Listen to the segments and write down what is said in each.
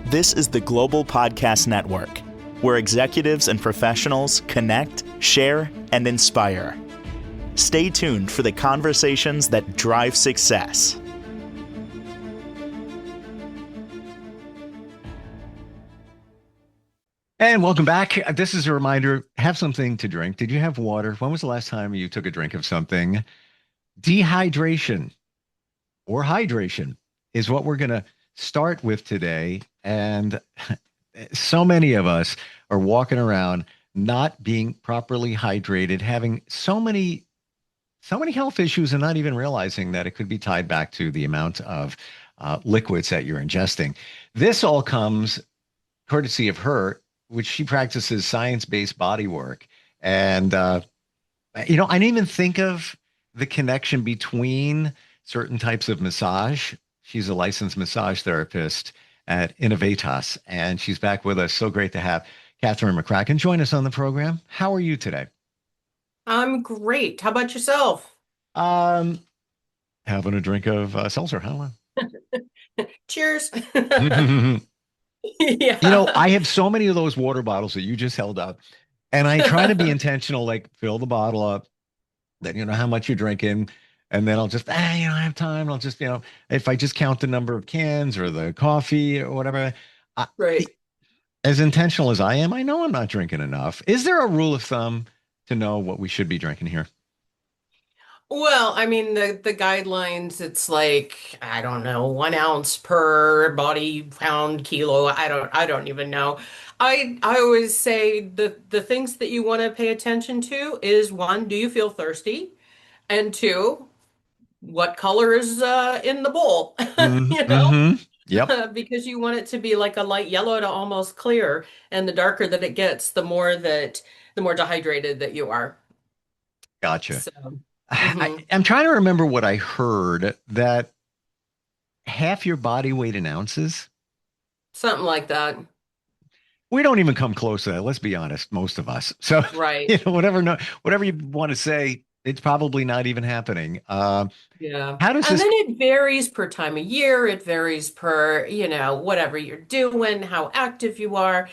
This is the Global Podcast Network, where executives and professionals connect, share, and inspire. Stay tuned for the conversations that drive success. And welcome back. This is a reminder, have something to drink. Did you have water? When was the last time you took a drink of something? Dehydration or hydration is what we're going to start with today. And so many of us are walking around not being properly hydrated, having so many health issues and not even realizing that it could be tied back to the amount of liquids that you're ingesting. This all comes courtesy of her, which she practices science-based body work. And, I didn't even think of the connection between certain types of massage. She's a licensed massage therapist at Innovaetas, and she's back with us. So great to have Kathryne McCracken join us on the program. How are you today? I'm great. How about yourself? Um, Having a drink of seltzer. How? Cheers. I Yeah. have so many of those water bottles that you just held up, and I try to be intentional, like fill the bottle up, then you know how much you're drinking, and then I'll just, I have time. I'll just, if I just count the number of cans or the coffee or whatever, I, Right. as intentional as I am, I know I'm not drinking enough. Is there a rule of thumb to know what we should be drinking here? Well, I mean the guidelines, it's like, I don't know, 1 ounce per body pound kilo. I don't even know. I always say the things that you want to pay attention to is one, do you feel thirsty? And two, what color is in the bowl? Mm-hmm. You know? Mm-hmm. Yep. Because you want it to be like a light yellow to almost clear, and the darker that it gets, the more dehydrated that you are. Gotcha. So, hmm I'm trying to remember what I heard that half your body weight in ounces. something like that. We don't even come close to that. Let's be honest, most of us. So, Right. whatever, no, whatever you want to say, it's probably not even happening. Yeah. How does And this? then it varies per time of year. It varies per, whatever you're doing, how active you are,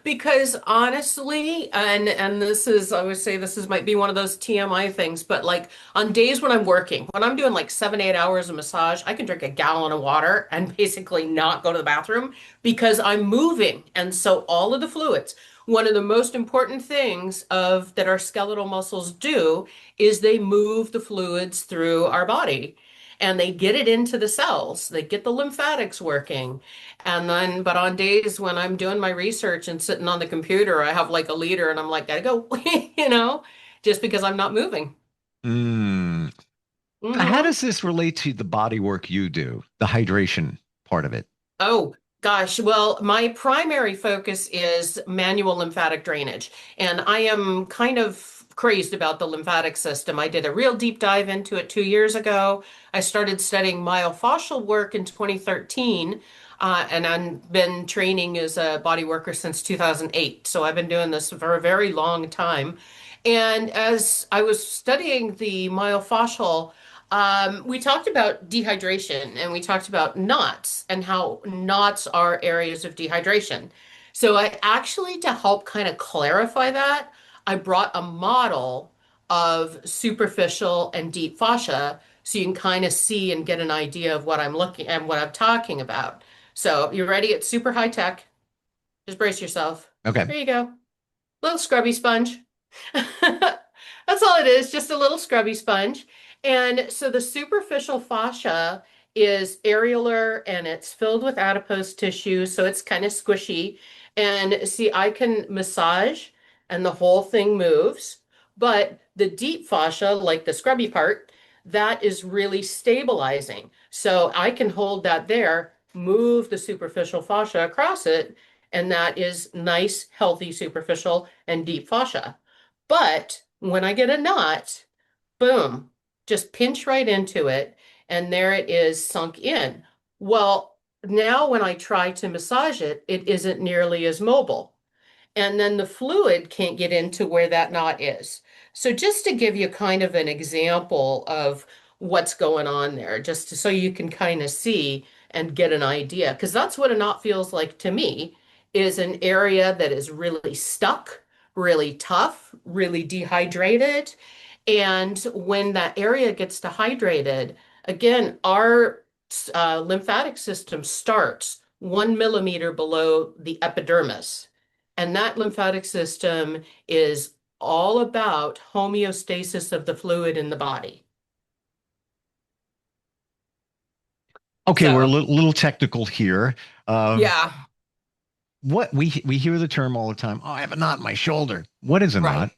because honestly, and this is, I would say this is might be one of those TMI things, but like on days when I'm working, when I'm doing like 7, 8 hours of massage, I can drink a gallon of water and basically not go to the bathroom because I'm moving. And so all of the fluids, one of the most important things of that our skeletal muscles do is they move the fluids through our body and they get it into the cells. They get the lymphatics working. And then, but on days when I'm doing my research and sitting on the computer, I have like a liter and I'm like, gotta go, just because I'm not moving. Mm, how Hmm does this relate to the body work you do, the hydration part of it? Oh, gosh. Well, my primary focus is manual lymphatic drainage, and I am kind of crazed about the lymphatic system. I did a real deep dive into it 2 years ago. I started studying myofascial work in 2013, and I've been training as a body worker since 2008. So I've been doing this for a very long time. And as I was studying the myofascial, we talked about dehydration and we talked about knots and how knots are areas of dehydration. So I actually, to help kind of clarify that, I brought a model of superficial and deep fascia so you can kind of see and get an idea of what I'm looking and what I'm talking about. So you ready? It's super high tech. Just brace yourself. Okay. There you go. Little scrubby sponge. That's all it is, just a little scrubby sponge. And so the superficial fascia is areolar and it's filled with adipose tissue, so it's kind of squishy. And see, I can massage and the whole thing moves. But the deep fascia, like the scrubby part, that is really stabilizing. So I can hold that there, move the superficial fascia across it, and that is nice, healthy superficial and deep fascia. But when I get a knot, boom, just pinch right into it, and there it is sunk in. Well, now when I try to massage it, it isn't nearly as mobile. And then the fluid can't get into where that knot is. So just to give you kind of an example of what's going on there, so you can kind of see and get an idea. Because that's what a knot feels like to me, is an area that is really stuck, really tough, really dehydrated. And when that area gets dehydrated, again, our lymphatic system starts 1 millimeter below the epidermis. And that lymphatic system is all about homeostasis of the fluid in the body. Okay, we're a So, little technical here. Um, yeah, what we hear the term all the time. Oh, I have a knot in my shoulder. What is a right. knot?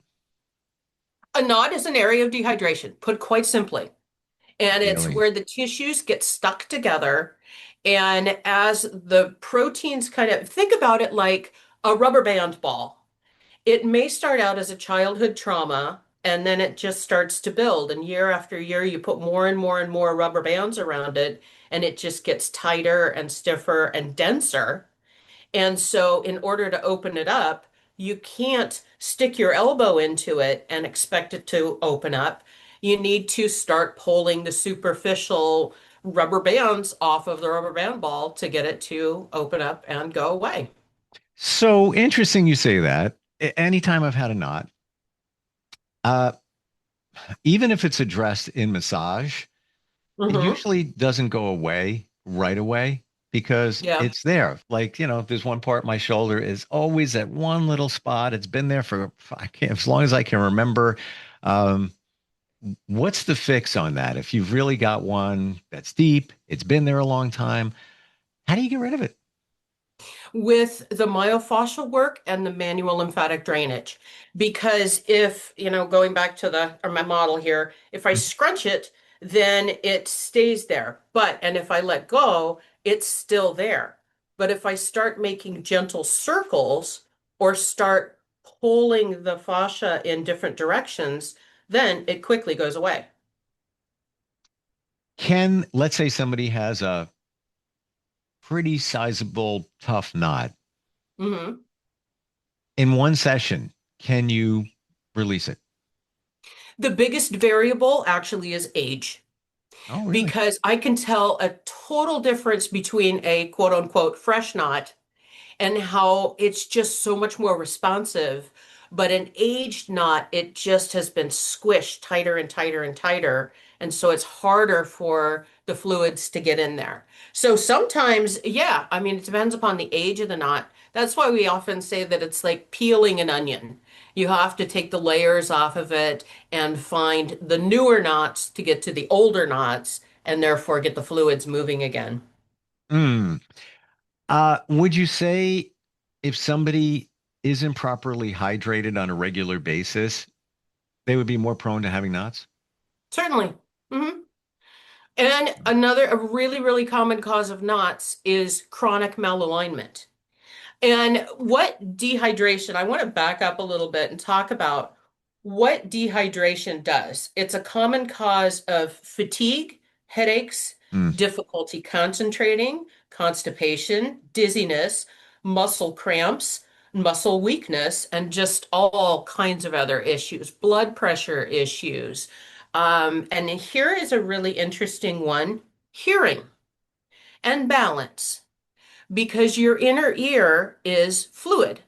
A knot is an area of dehydration, put quite simply. And it's Really? where the tissues get stuck together. And as the proteins kind of think about it like a rubber band ball, it may start out as a childhood trauma and then it just starts to build. And year after year, you put more and more and more rubber bands around it, and it just gets tighter and stiffer and denser. And so, in order to open it up, you can't stick your elbow into it and expect it to open up. You need to start pulling the superficial rubber bands off of the rubber band ball to get it to open up and go away. So interesting you say that. Anytime I've had a knot, uh, even if it's addressed in massage, it Hmm. usually doesn't go away right away because Yeah. it's there. Like, there's one part of my shoulder is always at one little spot. It's been there for I can't, as long as I can remember. Um, what's the fix on that? If you've really got one that's deep, it's been there a long time, how do you get rid of it? With the myofascial work and the manual lymphatic drainage. Because if, going back to the or my model here, if I scrunch it, then it stays there. And if I let go, it's still there. But if I start making gentle circles or start pulling the fascia in different directions, then it quickly goes away. Let's say somebody has a pretty sizable, tough knot. Mhm. In one session, can you release it? The biggest variable actually is age. Oh, really? Because I can tell a total difference between a quote unquote fresh knot and how it's just so much more responsive. But an aged knot, it just has been squished tighter and tighter and tighter. And so it's harder for the fluids to get in there. So sometimes, yeah, I mean, it depends upon the age of the knot. That's why we often say that it's like peeling an onion. You have to take the layers off of it and find the newer knots to get to the older knots and therefore get the fluids moving again. Mm. Would you say if somebody isn't properly hydrated on a regular basis, they would be more prone to having knots? Certainly. Hmm. And a really, really common cause of knots is chronic malalignment. And what dehydration, I want to back up a little bit and talk about what dehydration does. It's a common cause of fatigue, headaches, Mm. difficulty concentrating, constipation, dizziness, muscle cramps, muscle weakness, and just all kinds of other issues, blood pressure issues. And here is a really interesting one, hearing and balance, because your inner ear is fluid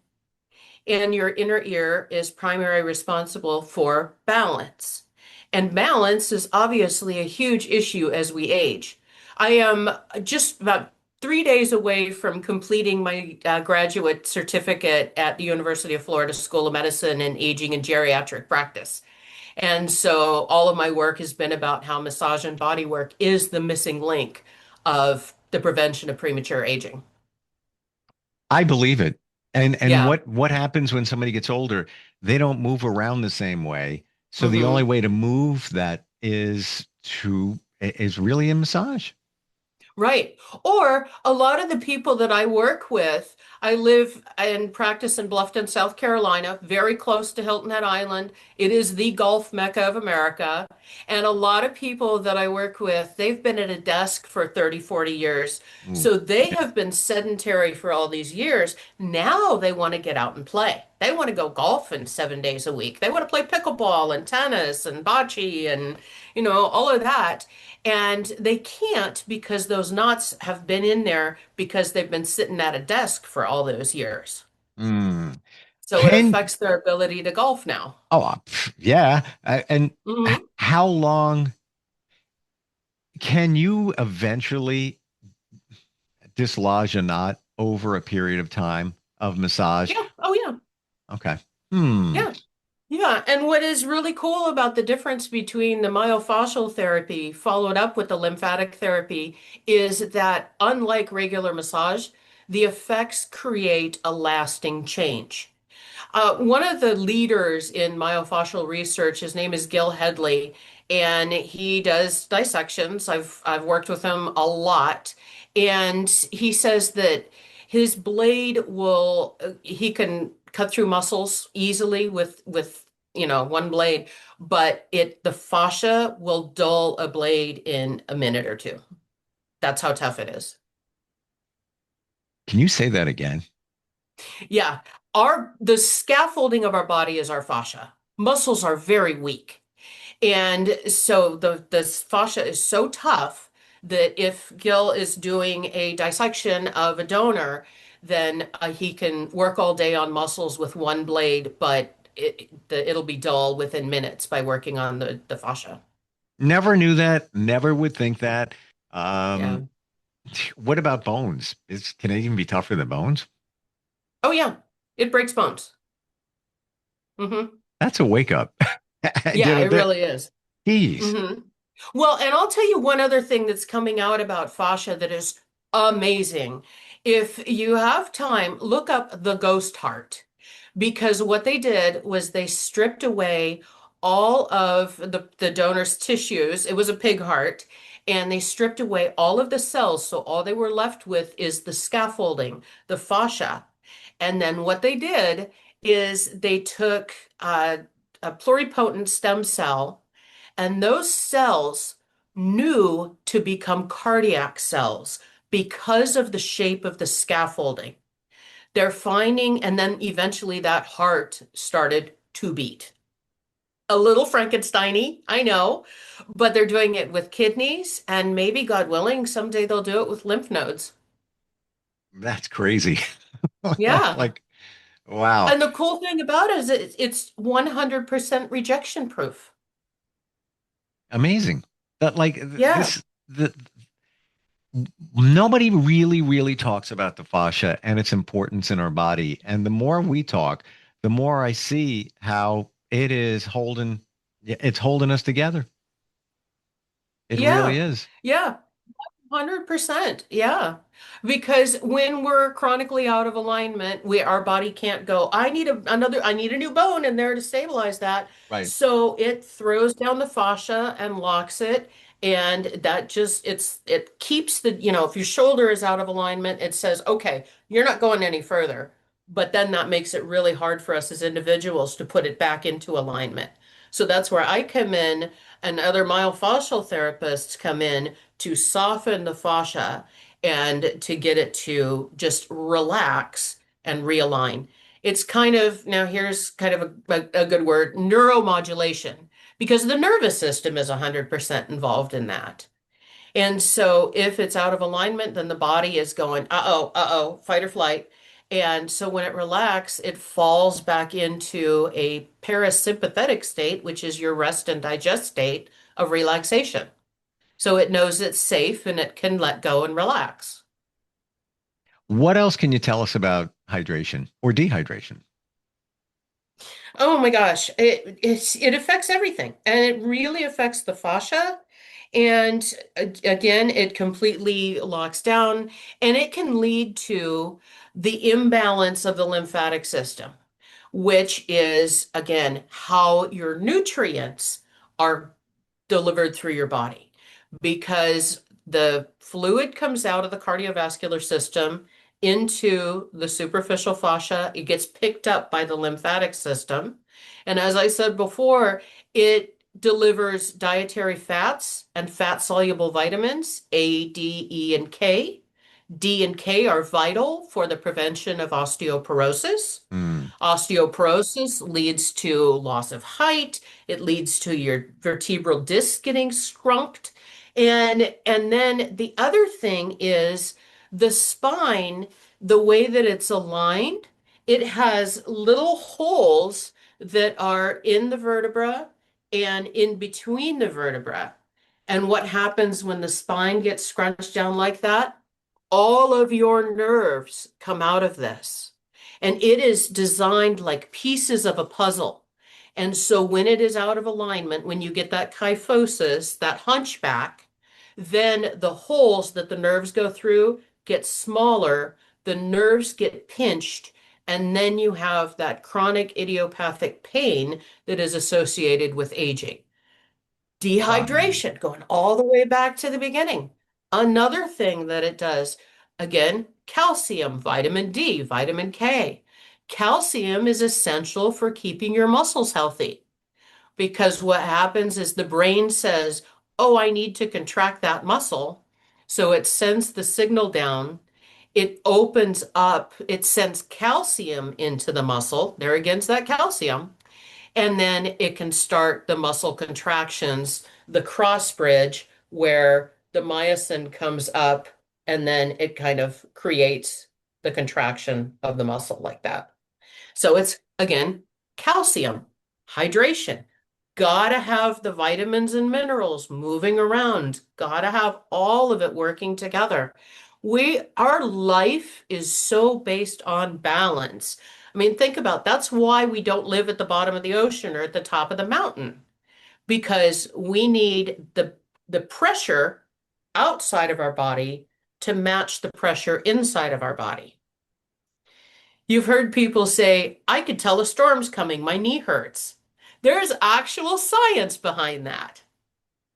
and your inner ear is primarily responsible for balance. And balance is obviously a huge issue as we age. I am just about 3 days away from completing my graduate certificate at the University of Florida School of Medicine in Aging and Geriatric Practice. And so all of my work has been about how massage and body work is the missing link of the prevention of premature aging. I believe it. And Yeah. what happens when somebody gets older? They don't move around the same way. So the only Hmm. way to move that is really in massage. Right. Or a lot of the people that I work with, I live and practice in Bluffton, South Carolina, very close to Hilton Head Island. It is the Gulf Mecca of America. And a lot of people that I work with, they've been at a desk for 30, 40 years. Ooh, So they yeah. have been sedentary for all these years. Now they want to get out and play. They want to go golfing 7 days a week. They want to play pickleball and tennis and bocce and, all of that. And they can't because those knots have been in there because they've been sitting at a desk for all those years. Hmm. So it Can affects their ability to golf now. yeah. And Hmm. how long can you eventually dislodge a knot over a period of time of massage? Yeah. Oh, yeah. Okay. Hmm. Yeah. Yeah, and what is really cool about the difference between the myofascial therapy followed up with the lymphatic therapy is that unlike regular massage, the effects create a lasting change. One of the leaders in myofascial research, his name is Gil Headley, and he does dissections. I've worked with him a lot, and he says that his blade he can cut through muscles easily with one blade, but the fascia will dull a blade in a minute or two. That's how tough it is. Can you say that again? Yeah, the scaffolding of our body is our fascia. Muscles are very weak. And so the fascia is so tough that if Gil is doing a dissection of a donor, then he can work all day on muscles with one blade, but it'll be dull within minutes by working on the fascia. Never knew that. Never would think that. Yeah. Um, what about bones? Can it even be tougher than bones? Oh yeah, it breaks bones. Hmm. That's a wake up. Yeah, it That, really is. geez, Hmm. Well, and I'll tell you one other thing that's coming out about fascia that is amazing. If you have time, look up the ghost heart because what they did was they stripped away all of the donor's tissues. It was a pig heart, and they stripped away all of the cells. So all they were left with is the scaffolding, the fascia. And then what they did is they took a pluripotent stem cell and those cells knew to become cardiac cells because of the shape of the scaffolding. They're finding, and then eventually that heart started to beat. A little Frankenstein-y, I know, but they're doing it with kidneys, and maybe, God willing, someday they'll do it with lymph nodes. that's crazy. Yeah. Like, wow, And the cool thing about it is it's 100% rejection proof. amazing. That like Yeah. the nobody really, really talks about the fascia and its importance in our body. And the more we talk, the more I see how it's holding us together. It really Yeah. is. Yeah. 100%. Yeah. Because when we're chronically out of alignment, our body can't go, I need a new bone in there to stabilize that. Right. So it throws down the fascia and locks it. And that it keeps if your shoulder is out of alignment, it says, okay, you're not going any further. But then that makes it really hard for us as individuals to put it back into alignment. So that's where I come in and other myofascial therapists come in to soften the fascia and to get it to just relax and realign. It's kind of, now here's kind of a good word, neuromodulation, because the nervous system is 100% involved in that. And so if it's out of alignment, then the body is going, fight or flight. And so when it relaxes, it falls back into a parasympathetic state, which is your rest and digest state of relaxation. So it knows it's safe and it can let go and relax. What else can you tell us about hydration or dehydration? Oh my gosh, it affects everything, and it really affects the fascia. And again, it completely locks down, and it can lead to the imbalance of the lymphatic system, which is again how your nutrients are delivered through your body because the fluid comes out of the cardiovascular system into the superficial fascia. It gets picked up by the lymphatic system. And as I said before, it delivers dietary fats and fat soluble vitamins, A, D, E, and K, D and K are vital for the prevention of osteoporosis. Mm. Osteoporosis leads to loss of height. It leads to your vertebral disc getting scrunked. And then the other thing is the spine, the way that it's aligned, it has little holes that are in the vertebra and in between the vertebra. And what happens when the spine gets scrunched down like that? All of your nerves come out of this. And it is designed like pieces of a puzzle. And so when it is out of alignment, when you get that kyphosis, that hunchback, then the holes that the nerves go through get smaller, the nerves get pinched, and then you have that chronic idiopathic pain that is associated with aging. Wow. Dehydration, going all the way back to the beginning. Another thing that it does, again, calcium, vitamin D, vitamin K. Calcium is essential for keeping your muscles healthy because what happens is the brain says, oh, I need to contract that muscle. So it sends the signal down. It opens up, it sends calcium into the muscle. There against that calcium. And then it can start the muscle contractions, the cross bridge where the myosin comes up and then it kind of creates the contraction of the muscle like that. So it's again, calcium, hydration. Gotta have the vitamins and minerals moving around. Gotta have all of it working together. Our life is so based on balance. I mean, think about that's why we don't live at the bottom of the ocean or at the top of the mountain because we need the pressure outside of our body to match the pressure inside of our body. You've heard people say, I could tell a storm's coming, my knee hurts. There's actual science behind that.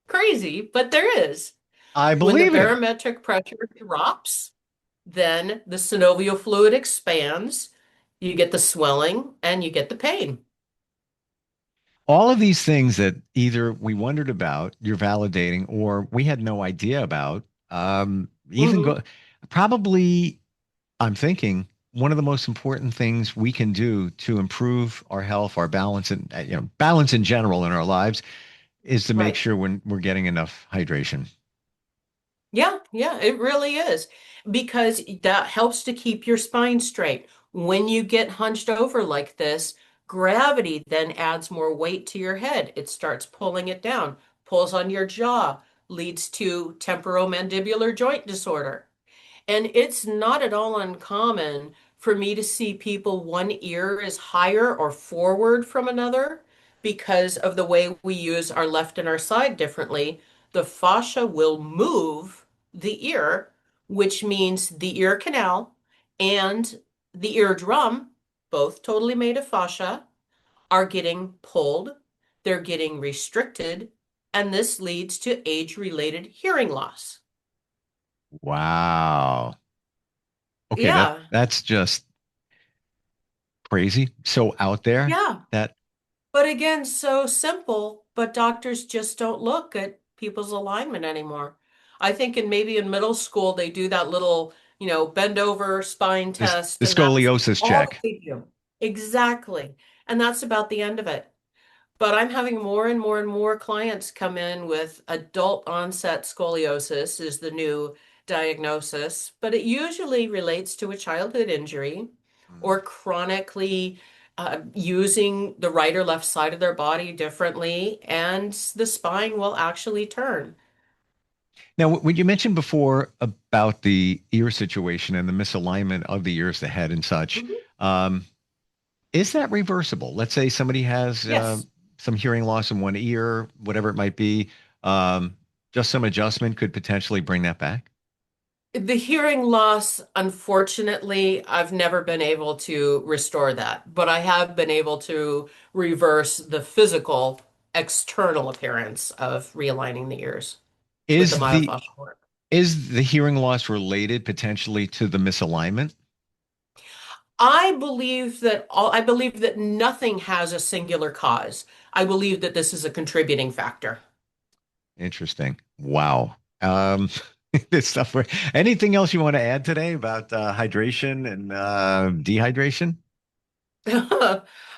Crazy, but there is. I When the believe it. barometric pressure drops, then the synovial fluid expands, you get the swelling, and you get the pain. All of these things that either we wondered about, you're validating, or we had no idea about. Even Hmm. go probably, I'm thinking one of the most important things we can do to improve our health, our balance, and balance in general in our lives is to make Right. sure we're getting enough hydration. Yeah, yeah, it really is. Because that helps to keep your spine straight. When you get hunched over like this, gravity then adds more weight to your head. It starts pulling it down, pulls on your jaw, leads to temporomandibular joint disorder. And it's not at all uncommon for me to see people one ear is higher or forward from another because of the way we use our left and our side differently. The fascia will move the ear, which means the ear canal and the eardrum, both totally made of fascia, are getting pulled, they're getting restricted, and this leads to age-related hearing loss. Wow. Okay, Yeah. that's just crazy. So out there Yeah. that But again, so simple, but doctors just don't look at people's alignment anymore. I think maybe in middle school they do that little, bend over spine the test, and that's scoliosis all that check. they do. Exactly. And that's about the end of it. But I'm having more and more and more clients come in with adult onset scoliosis is the new diagnosis, but it usually relates to a childhood injury Mm. or chronically using the right or left side of their body differently, and the spine will actually turn. Now, what you mentioned before about the ear situation and the misalignment of the ears, the head and such, Mhm. um, is that reversible? Let's say somebody has Yes. some hearing loss in one ear, whatever it might be. Um, just some adjustment could potentially bring that back. The hearing loss, unfortunately, I've never been able to restore that, but I have been able to reverse the physical external appearance of realigning the ears with the Is the myofascial work. is the hearing loss related potentially to the misalignment? I believe that nothing has a singular cause. I believe that this is a contributing factor. Interesting. Wow. This stuff. Anything else you want to add today about hydration and dehydration?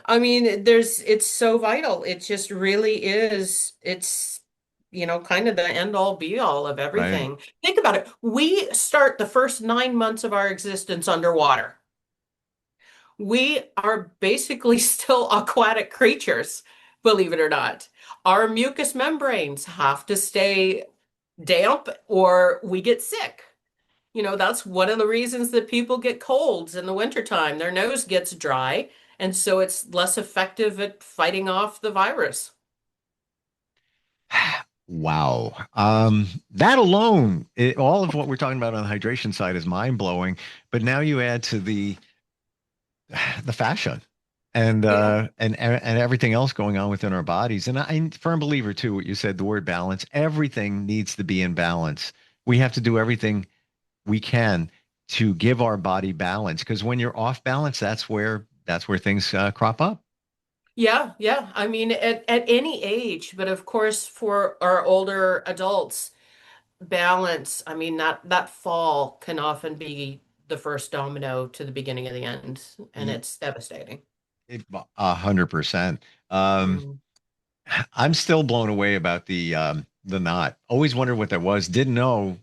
I mean, it's so vital. It just really is. It's, kind of the end all be all of Right. everything. Think about it. We start the first 9 months of our existence underwater. We are basically still aquatic creatures, believe it or not. Our mucous membranes have to stay damp or we get sick. That's one of the reasons that people get colds in the wintertime. Their nose gets dry, and so it's less effective at fighting off the virus. Wow. That alone, all of what we're talking about on the hydration side is mind blowing. But now you add to the fascia and Yeah. and everything else going on within our bodies. And I'm a firm believer too, what you said, the word balance. Everything needs to be in balance. We have to do everything we can to give our body balance because when you're off balance, that's where things crop up. Yeah, yeah. I mean, at any age, but of course, for our older adults, balance, I mean, that fall can often be the first domino to the beginning of the end, and Y- it's devastating. 100%. Um, Mm. I'm still blown away about the knot. Always wondered what that was. Didn't know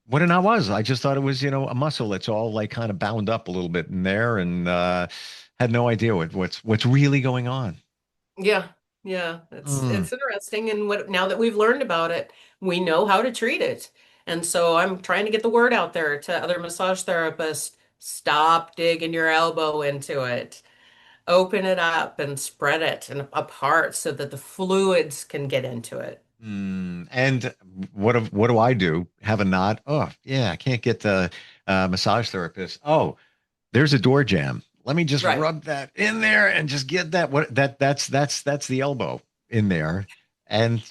what a knot was. I just thought it was, a muscle that's all like kind of bound up a little bit in there, and had no idea what's really going on. Yeah, yeah, it's Mm. it's interesting, and what now that we've learned about it, we know how to treat it. And so I'm trying to get the word out there to other massage therapists. Stop digging your elbow into it. Open it up and spread it and apart so that the fluids can get into it. And what do I do? Have a knot? Oh, yeah, I can't get the massage therapist. Oh, there's a door jam. Let me just Right. rub that in there and just get that. That's the elbow in there. And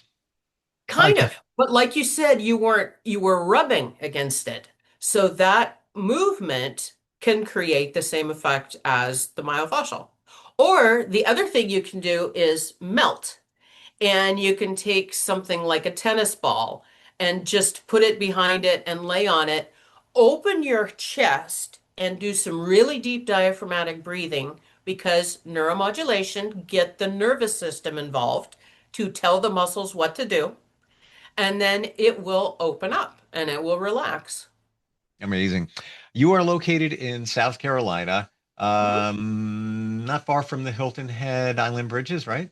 Kind okay. of. But like you said, you were rubbing against it. So that movement can create the same effect as the myofascial. Or the other thing you can do is melt. And you can take something like a tennis ball and just put it behind it and lay on it. Open your chest and do some really deep diaphragmatic breathing because neuromodulation, get the nervous system involved to tell the muscles what to do and then it will open up and it will relax. Amazing. You are located in South Carolina, Mhm. not far from the Hilton Head Island Bridges, right?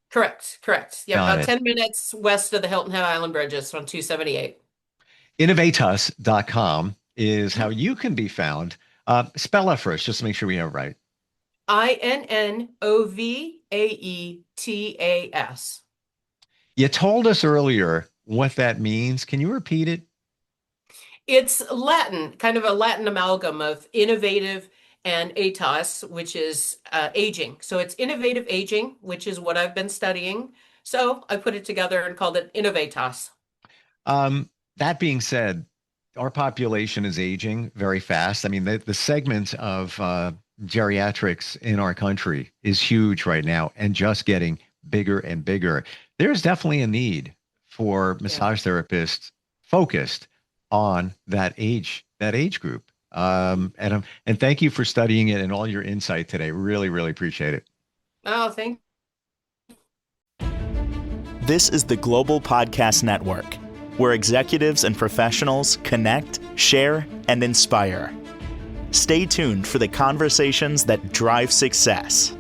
Correct, correct. Yeah, Got about it. 10 minutes west of the Hilton Head Island Bridges on 278. Innovaetas.com is how Mhm. you can be found. Spell that for us, just to make sure we have it right. Innovaetas. You told us earlier what that means. Can you repeat it? It's Latin, kind of a Latin amalgam of innovative and atos, which is aging. So it's innovative aging, which is what I've been studying. So I put it together and called it Innovaetas. That being said, our population is aging very fast. I mean, the segment of geriatrics in our country is huge right now and just getting bigger and bigger. There's definitely a need for Yeah. massage therapists focused on that age group. And thank you for studying it and all your insight today. Really, really appreciate it. Oh, thank This is the Global Podcast Network, where executives and professionals connect, share, and inspire. Stay tuned for the conversations that drive success.